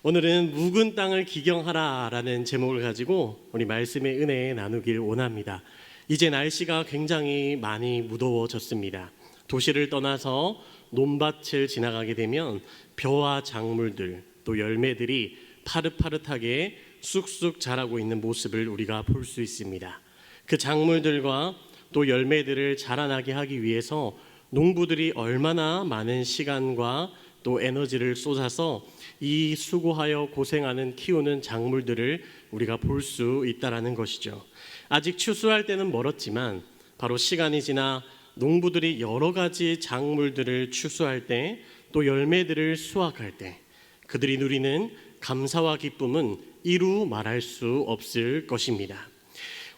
오늘은 묵은 땅을 기경하라 라는 제목을 가지고 우리 말씀의 은혜 나누길 원합니다. 이제 날씨가 굉장히 많이 무더워졌습니다. 도시를 떠나서 논밭을 지나가게 되면 벼와 작물들 또 열매들이 파릇파릇하게 쑥쑥 자라고 있는 모습을 우리가 볼 수 있습니다. 그 작물들과 또 열매들을 자라나게 하기 위해서 농부들이 얼마나 많은 시간과 또 에너지를 쏟아서 이 수고하여 고생하는 키우는 작물들을 우리가 볼 수 있다라는 것이죠. 아직 추수할 때는 멀었지만 바로 시간이 지나 농부들이 여러 가지 작물들을 추수할 때 또 열매들을 수확할 때 그들이 누리는 감사와 기쁨은 이루 말할 수 없을 것입니다.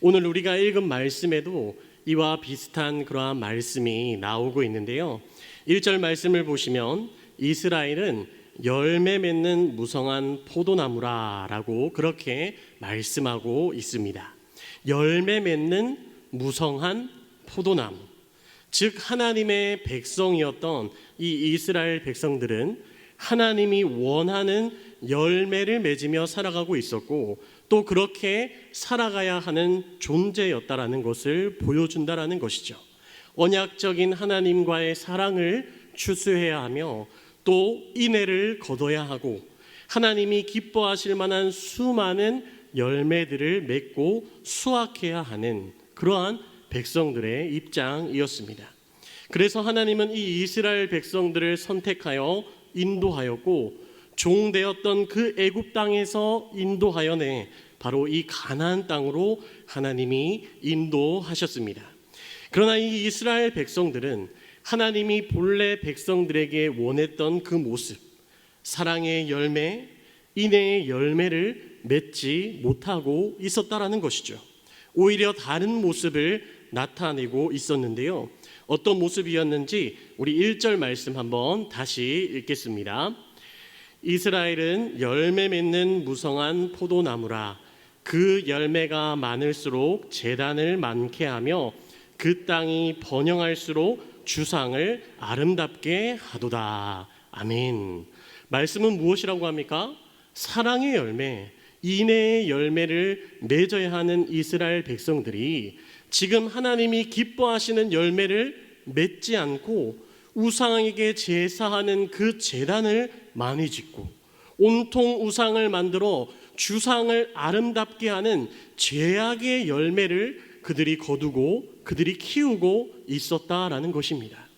오늘 우리가 읽은 말씀에도 이와 비슷한 그러한 말씀이 나오고 있는데요. 1절 말씀을 보시면 이스라엘은 열매 맺는 무성한 포도나무라 라고 그렇게 말씀하고 있습니다. 열매 맺는 무성한 포도나무, 즉 하나님의 백성이었던 이 이스라엘 백성들은 하나님이 원하는 열매를 맺으며 살아가고 있었고 또 그렇게 살아가야 하는 존재였다라는 것을 보여준다라는 것이죠. 언약적인 하나님과의 사랑을 추수해야 하며 또 인애를 거둬야 하고 하나님이 기뻐하실 만한 수많은 열매들을 맺고 수확해야 하는 그러한 백성들의 입장이었습니다. 그래서 하나님은 이 이스라엘 백성들을 선택하여 인도하였고 종되었던 그 애굽 땅에서 인도하여내 바로 이 가나안 땅으로 하나님이 인도하셨습니다. 그러나 이 이스라엘 백성들은 하나님이 본래 백성들에게 원했던 그 모습, 사랑의 열매, 인애의 열매를 맺지 못하고 있었다라는 것이죠. 오히려 다른 모습을 나타내고 있었는데요. 어떤 모습이었는지 우리 1절 말씀 한번 다시 읽겠습니다. 이스라엘은 열매 맺는 무성한 포도나무라. 그 열매가 많을수록 재단을 많게 하며 그 땅이 번영할수록 주상을 아름답게 하도다. 아멘. 말씀은 무엇이라고 합니까? 사랑의 열매, 인애의 열매를 맺어야 하는 이스라엘 백성들이 지금 하나님이 기뻐하시는 열매를 맺지 않고 우상에게 제사하는 그 제단을 많이 짓고 온통 우상을 만들어 주상을 아름답게 하는 죄악의 열매를 그들이 거두고 그들이 키우고 있었다라는 것입니다.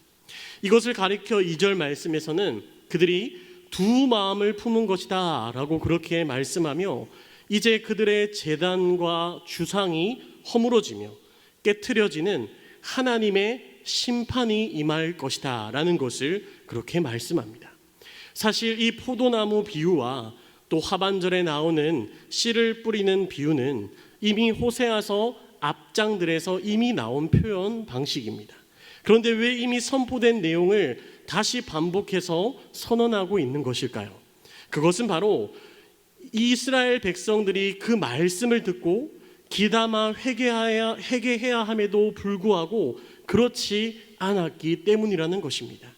이것을 가리켜 2절 말씀에서는 그들이 두 마음을 품은 것이다 라고 그렇게 말씀하며 이제 그들의 제단과 주상이 허물어지며 깨트려지는 하나님의 심판이 임할 것이다 라는 것을 그렇게 말씀합니다. 사실 이 포도나무 비유와 또 하반절에 나오는 씨를 뿌리는 비유는 이미 호세아서 앞장들에서 이미 나온 표현 방식입니다. 그런데 왜 이미 선포된 내용을 다시 반복해서 선언하고 있는 것일까요? 그것은 바로 이스라엘 백성들이 그 말씀을 듣고 기담아 회개해야 함에도 불구하고 그렇지 않았기 때문이라는 것입니다.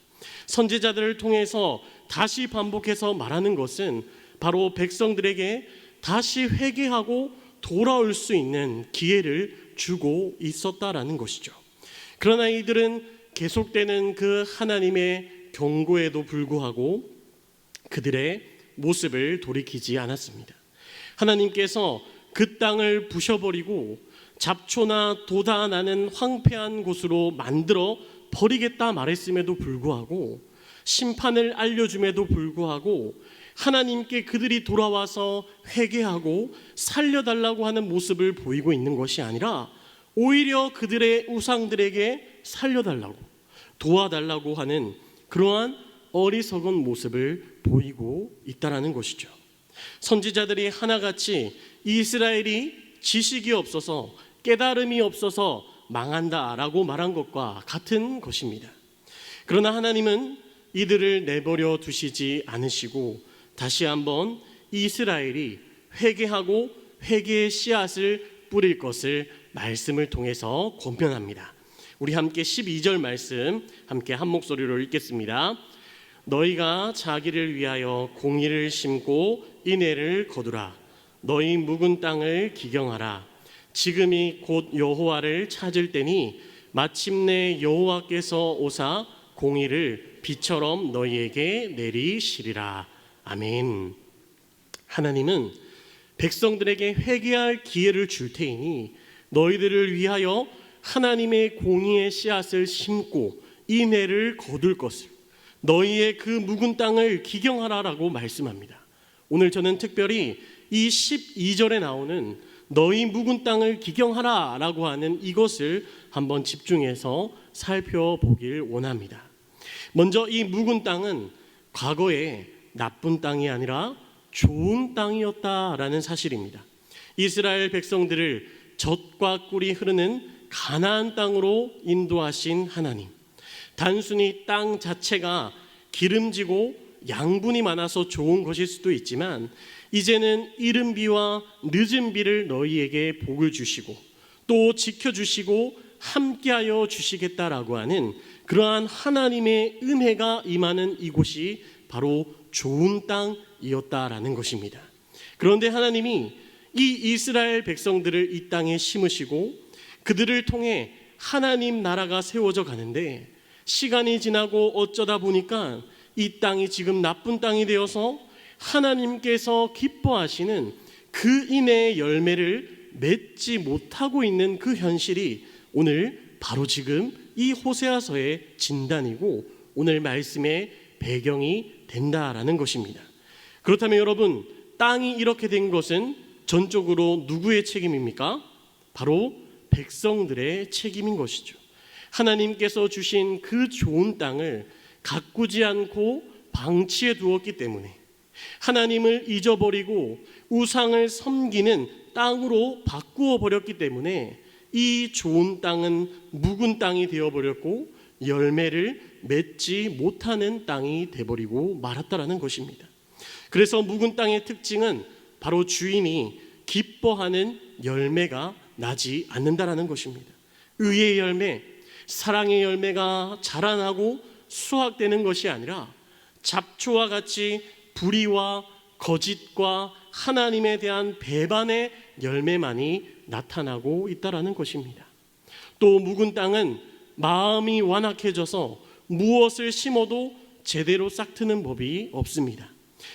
선지자들을 통해서 다시 반복해서 말하는 것은 바로 백성들에게 다시 회개하고 돌아올 수 있는 기회를 주고 있었다라는 것이죠. 그러나 이들은 계속되는 그 하나님의 경고에도 불구하고 그들의 모습을 돌이키지 않았습니다. 하나님께서 그 땅을 부셔버리고 잡초나 도다 나는 황폐한 곳으로 만들어 버리겠다 말했음에도 불구하고 심판을 알려줌에도 불구하고 하나님께 그들이 돌아와서 회개하고 살려달라고 하는 모습을 보이고 있는 것이 아니라 오히려 그들의 우상들에게 살려달라고 도와달라고 하는 그러한 어리석은 모습을 보이고 있다는 것이죠. 선지자들이 하나같이 이스라엘이 지식이 없어서 깨달음이 없어서 망한다라고 말한 것과 같은 것입니다. 그러나 하나님은 이들을 내버려 두시지 않으시고 다시 한번 이스라엘이 회개하고 회개의 씨앗을 뿌릴 것을 말씀을 통해서 권면합니다. 우리 함께 12절 말씀 함께 한 목소리로 읽겠습니다. 너희가 자기를 위하여 공의를 심고 인애를 거두라. 너희 묵은 땅을 기경하라. 지금이 곧 여호와를 찾을 때니 마침내 여호와께서 오사 공의를 비처럼 너희에게 내리시리라. 아멘. 하나님은 백성들에게 회개할 기회를 줄 테이니 너희들을 위하여 하나님의 공의의 씨앗을 심고 인애를 거둘 것을, 너희의 그 묵은 땅을 기경하라라고 말씀합니다. 오늘 저는 특별히 이 12절에 나오는 너희 묵은 땅을 기경하라라고 하는 이것을 한번 집중해서 살펴보길 원합니다. 먼저 이 묵은 땅은 과거에 나쁜 땅이 아니라 좋은 땅이었다라는 사실입니다. 이스라엘 백성들을 젖과 꿀이 흐르는 가나안 땅으로 인도하신 하나님, 단순히 땅 자체가 기름지고 양분이 많아서 좋은 것일 수도 있지만 이제는 이른 비와 늦은 비를 너희에게 복을 주시고 또 지켜주시고 함께하여 주시겠다라고 하는 그러한 하나님의 은혜가 임하는 이곳이 바로 좋은 땅이었다라는 것입니다. 그런데 하나님이 이 이스라엘 백성들을 이 땅에 심으시고 그들을 통해 하나님 나라가 세워져 가는데 시간이 지나고 어쩌다 보니까 이 땅이 지금 나쁜 땅이 되어서 하나님께서 기뻐하시는 그 인애의 열매를 맺지 못하고 있는 그 현실이 오늘 바로 지금 이 호세아서의 진단이고 오늘 말씀의 배경이 된다라는 것입니다. 그렇다면 여러분, 땅이 이렇게 된 것은 전적으로 누구의 책임입니까? 바로 백성들의 책임인 것이죠. 하나님께서 주신 그 좋은 땅을 가꾸지 않고 방치해 두었기 때문에, 하나님을 잊어버리고 우상을 섬기는 땅으로 바꾸어 버렸기 때문에 이 좋은 땅은 묵은 땅이 되어버렸고 열매를 맺지 못하는 땅이 되어버리고 말았다라는 것입니다. 그래서 묵은 땅의 특징은 바로 주인이 기뻐하는 열매가 나지 않는다라는 것입니다. 의의 열매, 사랑의 열매가 자라나고 수확되는 것이 아니라 잡초와 같이 불의와 거짓과 하나님에 대한 배반의 열매만이 나타나고 있다라는 것입니다. 또 묵은 땅은 마음이 완악해져서 무엇을 심어도 제대로 싹트는 법이 없습니다.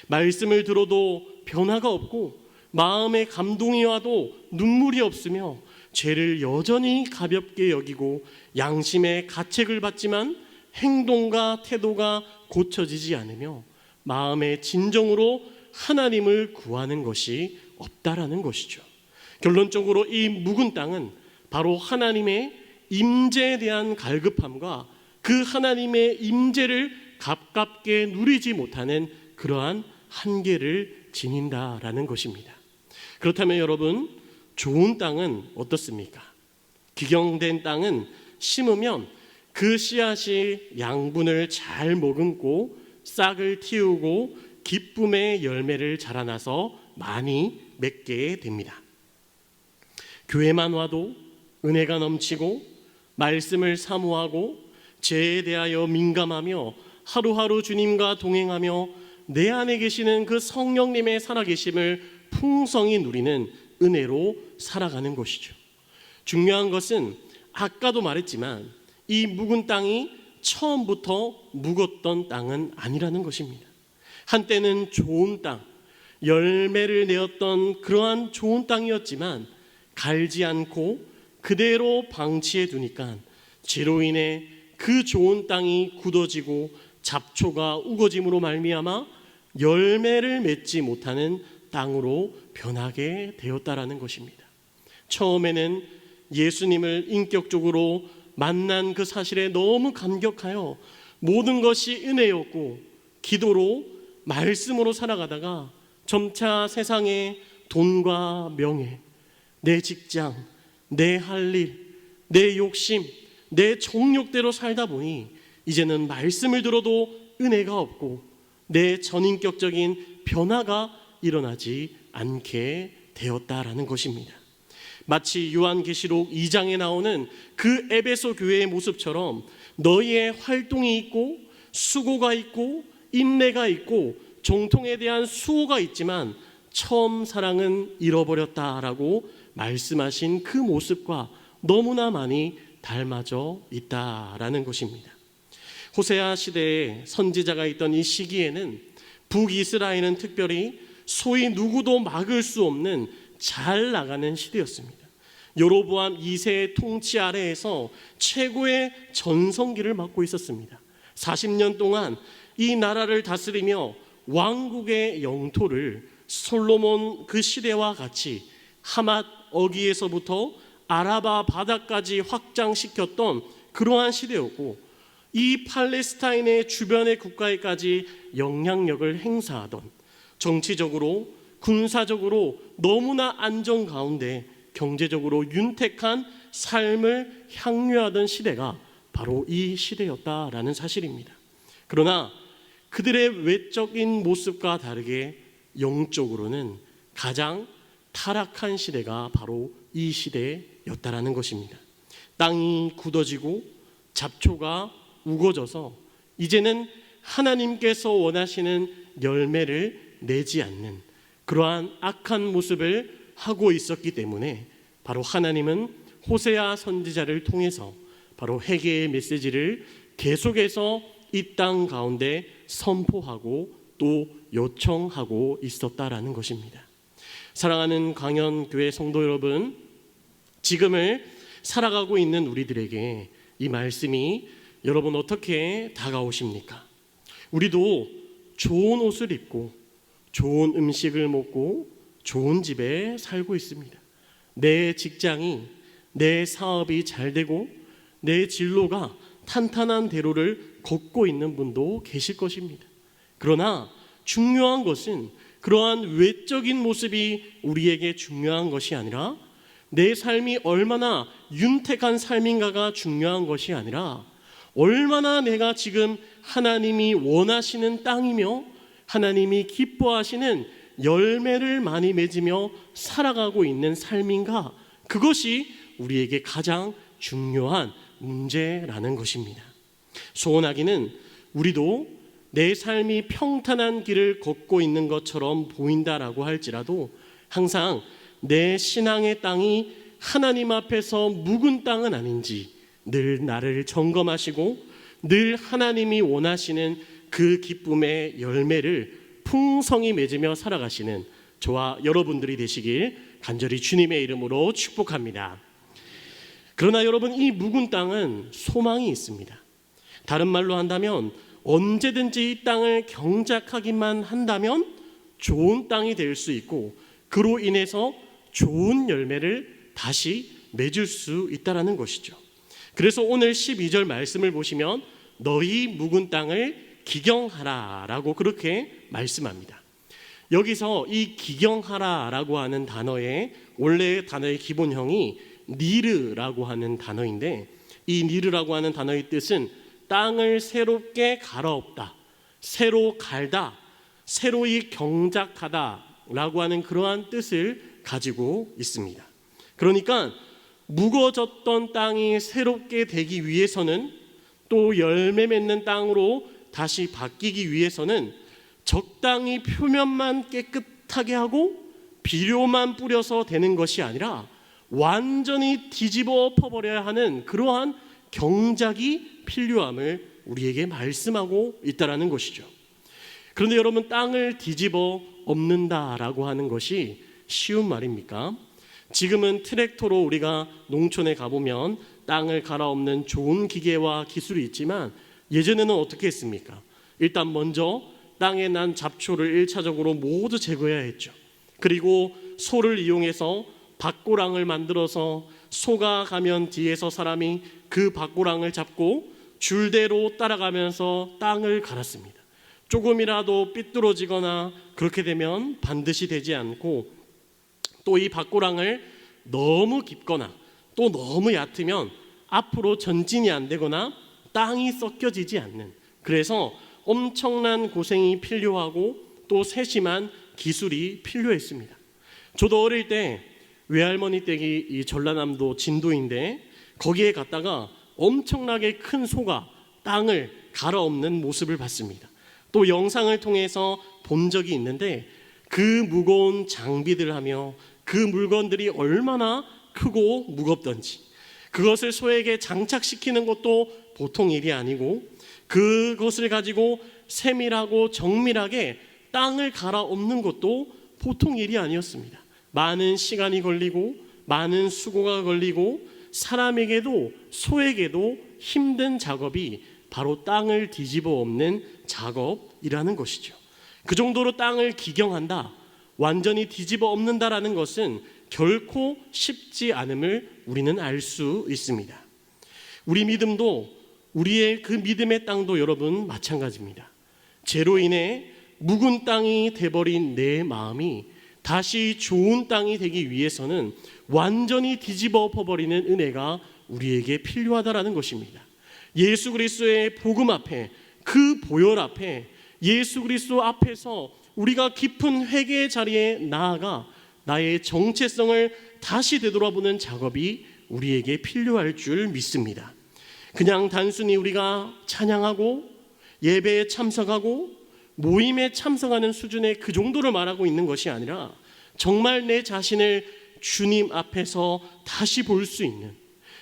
말씀을 들어도 변화가 없고 마음에 감동이 와도 눈물이 없으며 죄를 여전히 가볍게 여기고 양심의 가책을 받지만 행동과 태도가 고쳐지지 않으며 마음의 진정으로 하나님을 구하는 것이 없다라는 것이죠. 결론적으로 이 묵은 땅은 바로 하나님의 임재에 대한 갈급함과 그 하나님의 임재를 가깝게 누리지 못하는 그러한 한계를 지닌다라는 것입니다. 그렇다면 여러분, 좋은 땅은 어떻습니까? 기경된 땅은 심으면 그 씨앗이 양분을 잘 머금고 싹을 틔우고 기쁨의 열매를 자라나서 많이 맺게 됩니다. 교회만 와도 은혜가 넘치고 말씀을 사모하고 죄에 대하여 민감하며 하루하루 주님과 동행하며 내 안에 계시는 그 성령님의 살아계심을 풍성히 누리는 은혜로 살아가는 것이죠. 중요한 것은 아까도 말했지만 이 묵은 땅이 처음부터 묵었던 땅은 아니라는 것입니다. 한때는 좋은 땅, 열매를 내었던 그러한 좋은 땅이었지만 갈지 않고 그대로 방치해 두니까 죄로 인해 그 좋은 땅이 굳어지고 잡초가 우거짐으로 말미암아 열매를 맺지 못하는 땅으로 변하게 되었다라는 것입니다. 처음에는 예수님을 인격적으로 만난 그 사실에 너무 감격하여 모든 것이 은혜였고 기도로 말씀으로 살아가다가 점차 세상에 돈과 명예, 내 직장, 내 할 일, 내 욕심, 내 정욕대로 살다 보니 이제는 말씀을 들어도 은혜가 없고 내 전인격적인 변화가 일어나지 않게 되었다라는 것입니다. 마치 요한계시록 2장에 나오는 그 에베소 교회의 모습처럼 너희의 활동이 있고 수고가 있고 인내가 있고 정통에 대한 수호가 있지만 처음 사랑은 잃어버렸다라고 말씀하신 그 모습과 너무나 많이 닮아져 있다라는 것입니다. 호세아 시대에 선지자가 있던 이 시기에는 북이스라엘은 특별히 소위 누구도 막을 수 없는 잘 나가는 시대였습니다. 여로보암 2세의 통치 아래에서 최고의 전성기를 맡고 있었습니다. 40년 동안 이 나라를 다스리며 왕국의 영토를 솔로몬 그 시대와 같이 하맛 어귀에서부터 아라바 바다까지 확장시켰던 그러한 시대였고, 이 팔레스타인의 주변의 국가에까지 영향력을 행사하던, 정치적으로 군사적으로 너무나 안정 가운데 경제적으로 윤택한 삶을 향유하던 시대가 바로 이 시대였다라는 사실입니다. 그러나 그들의 외적인 모습과 다르게 영적으로는 가장 타락한 시대가 바로 이 시대였다라는 것입니다. 땅이 굳어지고 잡초가 우거져서 이제는 하나님께서 원하시는 열매를 내지 않는 그러한 악한 모습을 하고 있었기 때문에 바로 하나님은 호세아 선지자를 통해서 바로 회개의 메시지를 계속해서 이 땅 가운데 선포하고 또 요청하고 있었다라는 것입니다. 사랑하는 광연교회 성도 여러분, 지금을 살아가고 있는 우리들에게 이 말씀이 여러분 어떻게 다가오십니까? 우리도 좋은 옷을 입고 좋은 음식을 먹고 좋은 집에 살고 있습니다. 내 직장이, 내 사업이 잘 되고 내 진로가 탄탄한 대로를 걷고 있는 분도 계실 것입니다. 그러나 중요한 것은 그러한 외적인 모습이 우리에게 중요한 것이 아니라 내 삶이 얼마나 윤택한 삶인가가 중요한 것이 아니라 얼마나 내가 지금 하나님이 원하시는 땅이며 하나님이 기뻐하시는 열매를 많이 맺으며 살아가고 있는 삶인가, 그것이 우리에게 가장 중요한 문제라는 것입니다. 소원하기는 우리도 내 삶이 평탄한 길을 걷고 있는 것처럼 보인다라고 할지라도 항상 내 신앙의 땅이 하나님 앞에서 묵은 땅은 아닌지 늘 나를 점검하시고 늘 하나님이 원하시는 그 기쁨의 열매를 풍성히 맺으며 살아가시는 저와 여러분들이 되시길 간절히 주님의 이름으로 축복합니다. 그러나 여러분, 이 묵은 땅은 소망이 있습니다. 다른 말로 한다면 언제든지 이 땅을 경작하기만 한다면 좋은 땅이 될 수 있고 그로 인해서 좋은 열매를 다시 맺을 수 있다는 것이죠. 그래서 오늘 12절 말씀을 보시면 너희 묵은 땅을 기경하라 라고 그렇게 말씀합니다. 여기서 이 기경하라라고 하는 단어의 원래 단어의 기본형이 니르라고 하는 단어인데, 이 니르라고 하는 단어의 뜻은 땅을 새롭게 갈아엎다, 새로 갈다, 새로이 경작하다 라고 하는 그러한 뜻을 가지고 있습니다. 그러니까 묵어졌던 땅이 새롭게 되기 위해서는, 또 열매 맺는 땅으로 다시 바뀌기 위해서는 적당히 표면만 깨끗하게 하고 비료만 뿌려서 되는 것이 아니라 완전히 뒤집어 엎어버려야 하는 그러한 경작이 필요함을 우리에게 말씀하고 있다는 것이죠. 그런데 여러분, 땅을 뒤집어 엎는다라고 하는 것이 쉬운 말입니까? 지금은 트랙터로 우리가 농촌에 가보면 땅을 갈아엎는 좋은 기계와 기술이 있지만 예전에는 어떻게 했습니까? 일단 먼저 땅에 난 잡초를 1차적으로 모두 제거해야 했죠. 그리고 소를 이용해서 밭고랑을 만들어서 소가 가면 뒤에서 사람이 그 밭고랑을 잡고 줄대로 따라가면서 땅을 갈았습니다. 조금이라도 삐뚤어지거나 그렇게 되면 반드시 되지 않고, 또 이 밭고랑을 너무 깊거나 또 너무 얕으면 앞으로 전진이 안 되거나 땅이 섞여지지 않는, 그래서 엄청난 고생이 필요하고 또 세심한 기술이 필요했습니다. 저도 어릴 때 외할머니 댁이 이 전라남도 진도인데 거기에 갔다가 엄청나게 큰 소가 땅을 갈아엎는 모습을 봤습니다. 또 영상을 통해서 본 적이 있는데 그 무거운 장비들 하며 그 물건들이 얼마나 크고 무겁던지, 그것을 소에게 장착시키는 것도 보통 일이 아니고 그것을 가지고 세밀하고 정밀하게 땅을 갈아엎는 것도 보통 일이 아니었습니다. 많은 시간이 걸리고 많은 수고가 걸리고 사람에게도 소에게도 힘든 작업이 바로 땅을 뒤집어 엎는 작업이라는 것이죠. 그 정도로 땅을 기경한다, 완전히 뒤집어 엎는다라는 것은 결코 쉽지 않음을 우리는 알 수 있습니다. 우리 믿음도, 우리의 그 믿음의 땅도 여러분 마찬가지입니다. 죄로 인해 묵은 땅이 돼버린 내 마음이 다시 좋은 땅이 되기 위해서는 완전히 뒤집어 엎어버리는 은혜가 우리에게 필요하다라는 것입니다. 예수 그리스도의 복음 앞에, 그 보혈 앞에, 예수 그리스도 앞에서 우리가 깊은 회개의 자리에 나아가 나의 정체성을 다시 되돌아보는 작업이 우리에게 필요할 줄 믿습니다. 그냥 단순히 우리가 찬양하고 예배에 참석하고 모임에 참석하는 수준의 그 정도를 말하고 있는 것이 아니라 정말 내 자신을 주님 앞에서 다시 볼 수 있는,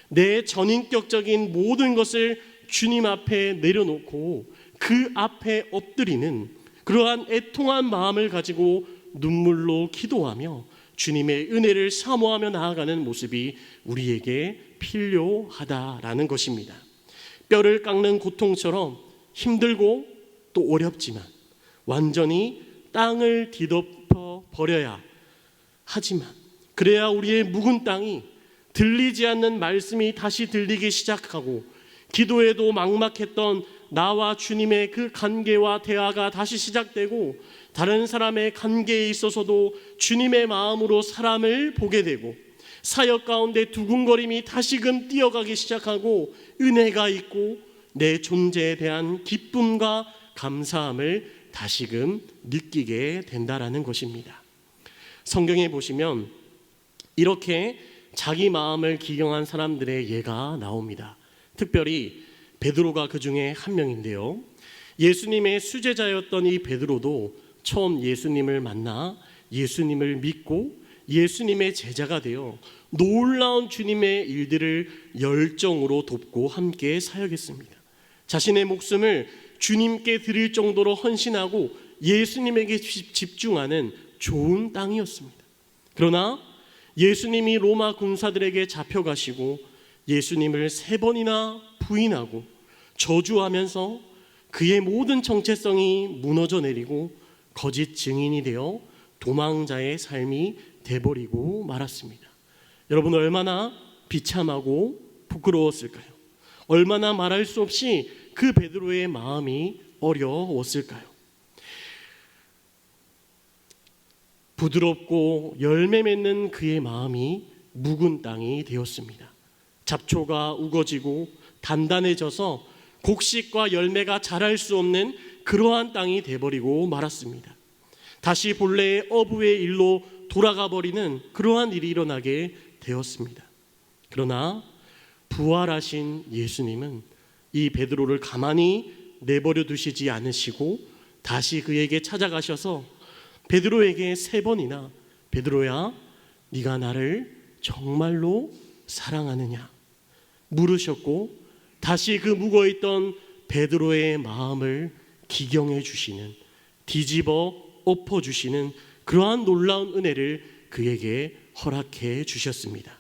내 전인격적인 모든 것을 주님 앞에 내려놓고 그 앞에 엎드리는 그러한 애통한 마음을 가지고 눈물로 기도하며 주님의 은혜를 사모하며 나아가는 모습이 우리에게 필요하다라는 것입니다. 뼈를 깎는 고통처럼 힘들고 또 어렵지만 완전히 땅을 뒤덮어 버려야 하지만, 그래야 우리의 묵은 땅이 들리지 않는 말씀이 다시 들리기 시작하고 기도에도 막막했던 나와 주님의 그 관계와 대화가 다시 시작되고 다른 사람의 관계에 있어서도 주님의 마음으로 사람을 보게 되고 사역 가운데 두근거림이 다시금 뛰어가기 시작하고 은혜가 있고 내 존재에 대한 기쁨과 감사함을 다시금 느끼게 된다라는 것입니다. 성경에 보시면 이렇게 자기 마음을 기경한 사람들의 예가 나옵니다. 특별히 베드로가 그 중에 한 명인데요. 예수님의 수제자였던 이 베드로도 처음 예수님을 만나 예수님을 믿고 예수님의 제자가 되어 놀라운 주님의 일들을 열정으로 돕고 함께 사역했습니다. 자신의 목숨을 주님께 드릴 정도로 헌신하고 예수님에게 집중하는 좋은 땅이었습니다. 그러나 예수님이 로마 군사들에게 잡혀가시고 예수님을 3번이나 부인하고 저주하면서 그의 모든 정체성이 무너져 내리고 거짓 증인이 되어 도망자의 삶이 돼버리고 말았습니다. 여러분, 얼마나 비참하고 부끄러웠을까요? 얼마나 말할 수 없이 그 베드로의 마음이 어려웠을까요? 부드럽고 열매 맺는 그의 마음이 묵은 땅이 되었습니다. 잡초가 우거지고 단단해져서 곡식과 열매가 자랄 수 없는 그러한 땅이 돼버리고 말았습니다. 다시 본래의 어부의 일로 돌아가 버리는 그러한 일이 일어나게 되었습니다. 그러나 부활하신 예수님은 이 베드로를 가만히 내버려 두시지 않으시고 다시 그에게 찾아가셔서 베드로에게 3번이나 베드로야, 네가 나를 정말로 사랑하느냐 물으셨고 다시 그 묵어있던 베드로의 마음을 기경해 주시는, 뒤집어 엎어주시는 그러한 놀라운 은혜를 그에게 허락해 주셨습니다.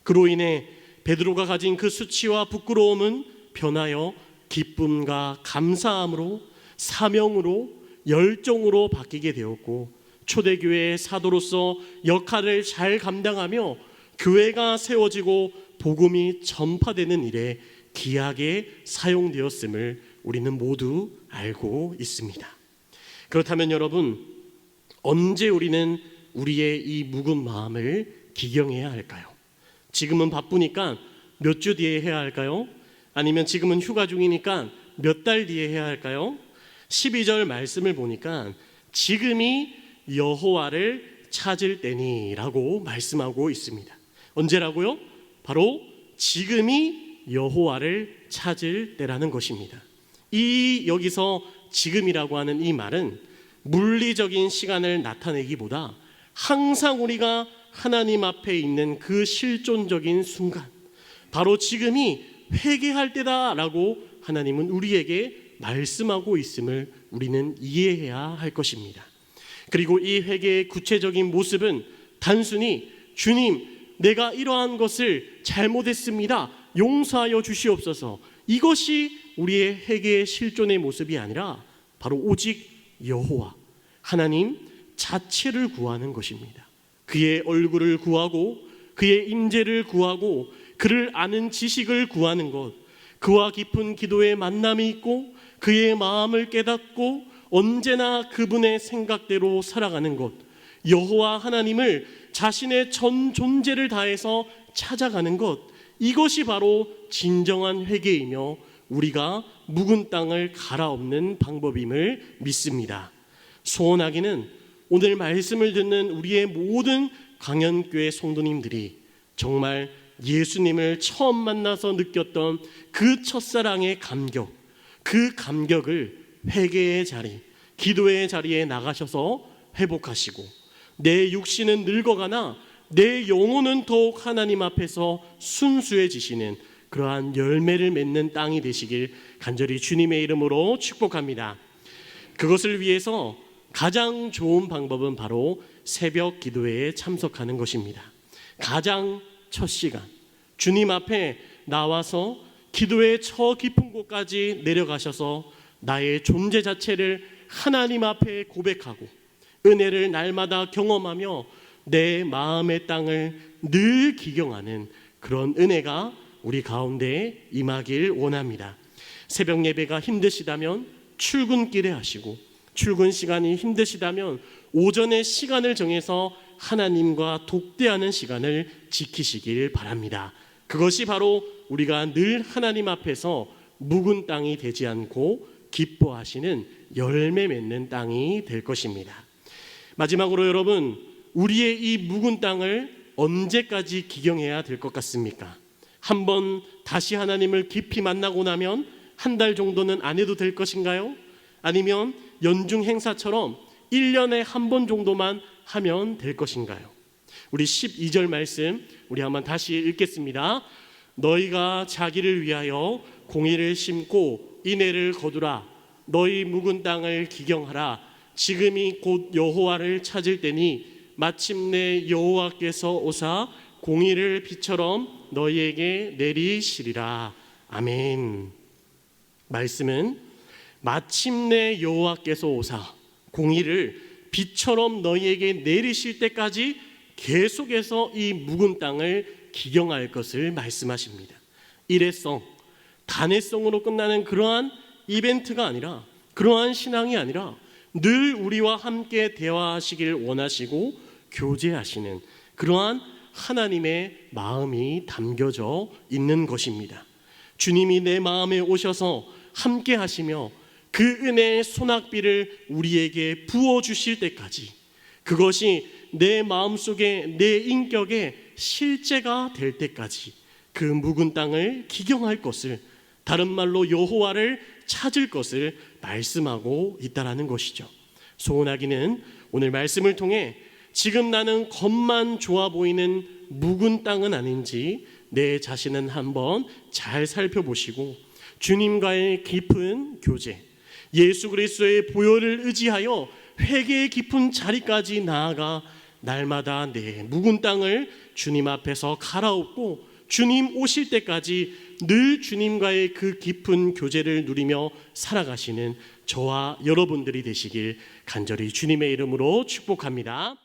그로 인해 베드로가 가진 그 수치와 부끄러움은 변하여 기쁨과 감사함으로, 사명으로, 열정으로 바뀌게 되었고 초대교회의 사도로서 역할을 잘 감당하며 교회가 세워지고 복음이 전파되는 일에 귀하게 사용되었음을 우리는 모두 알고 있습니다. 그렇다면 여러분, 언제 우리는 우리의 이 묵은 마음을 기경해야 할까요? 지금은 바쁘니까 몇 주 뒤에 해야 할까요? 아니면 지금은 휴가 중이니까 몇 달 뒤에 해야 할까요? 12절 말씀을 보니까 지금이 여호와를 찾을 때니라고 말씀하고 있습니다. 언제라고요? 바로 지금이 여호와를 찾을 때라는 것입니다. 이 여기서 지금이라고 하는 이 말은 물리적인 시간을 나타내기보다 항상 우리가 하나님 앞에 있는 그 실존적인 순간, 바로 지금이 회개할 때다라고 하나님은 우리에게 말씀하고 있음을 우리는 이해해야 할 것입니다. 그리고 이 회개의 구체적인 모습은 단순히 주님, 내가 이러한 것을 잘못했습니다, 용서하여 주시옵소서, 이것이 우리의 회개의 실존의 모습이 아니라 바로 오직 여호와 하나님 자체를 구하는 것입니다. 그의 얼굴을 구하고 그의 임재를 구하고 그를 아는 지식을 구하는 것, 그와 깊은 기도의 만남이 있고 그의 마음을 깨닫고 언제나 그분의 생각대로 살아가는 것, 여호와 하나님을 자신의 전 존재를 다해서 찾아가는 것, 이것이 바로 진정한 회개이며 우리가 묵은 땅을 갈아엎는 방법임을 믿습니다. 소원하기는 오늘 말씀을 듣는 우리의 모든 강연교회 성도님들이 정말 예수님을 처음 만나서 느꼈던 그 첫사랑의 감격, 그 감격을 회개의 자리, 기도의 자리에 나가셔서 회복하시고 내 육신은 늙어가나 내 영혼은 더욱 하나님 앞에서 순수해지시는 그러한 열매를 맺는 땅이 되시길 간절히 주님의 이름으로 축복합니다. 그것을 위해서 가장 좋은 방법은 바로 새벽 기도회에 참석하는 것입니다. 가장 첫 시간 주님 앞에 나와서 기도의 저 깊은 곳까지 내려가셔서 나의 존재 자체를 하나님 앞에 고백하고 은혜를 날마다 경험하며 내 마음의 땅을 늘 기경하는 그런 은혜가 우리 가운데 임하길 원합니다. 새벽 예배가 힘드시다면 출근길에 하시고, 출근 시간이 힘드시다면 오전에 시간을 정해서 하나님과 독대하는 시간을 지키시길 바랍니다. 그것이 바로 우리가 늘 하나님 앞에서 묵은 땅이 되지 않고 기뻐하시는 열매 맺는 땅이 될 것입니다. 마지막으로 여러분, 우리의 이 묵은 땅을 언제까지 기경해야 될 것 같습니까? 한번 다시 하나님을 깊이 만나고 나면 한 달 정도는 안 해도 될 것인가요? 아니면 연중 행사처럼 1년에 한 번 정도만 하면 될 것인가요? 우리 12절 말씀 우리 한번 다시 읽겠습니다. 너희가 자기를 위하여 공의를 심고 인애를 거두라. 너희 묵은 땅을 기경하라. 지금이 곧 여호와를 찾을 때니 마침내 여호와께서 오사 공의를 비처럼 너희에게 내리시리라. 아멘. 말씀은 마침내 여호와께서 오사 공의를 비처럼 너희에게 내리실 때까지 계속해서 이 묵은 땅을 기경할 것을 말씀하십니다. 일회성, 단회성으로 끝나는 그러한 이벤트가 아니라, 그러한 신앙이 아니라 늘 우리와 함께 대화하시길 원하시고 교제하시는 그러한 하나님의 마음이 담겨져 있는 것입니다. 주님이 내 마음에 오셔서 함께 하시며 그 은혜의 소낙비를 우리에게 부어주실 때까지, 그것이 내 마음속에 내 인격에 실제가 될 때까지 그 묵은 땅을 기경할 것을, 다른 말로 여호와를 찾을 것을 말씀하고 있다라는 것이죠. 소원하기는 오늘 말씀을 통해 지금 나는 겉만 좋아 보이는 묵은 땅은 아닌지 내 자신은 한번 잘 살펴보시고 주님과의 깊은 교제, 예수 그리스도의 보혈을 의지하여 회개의 깊은 자리까지 나아가 날마다 내 묵은 땅을 주님 앞에서 갈아엎고 주님 오실 때까지 늘 주님과의 그 깊은 교제를 누리며 살아가시는 저와 여러분들이 되시길 간절히 주님의 이름으로 축복합니다.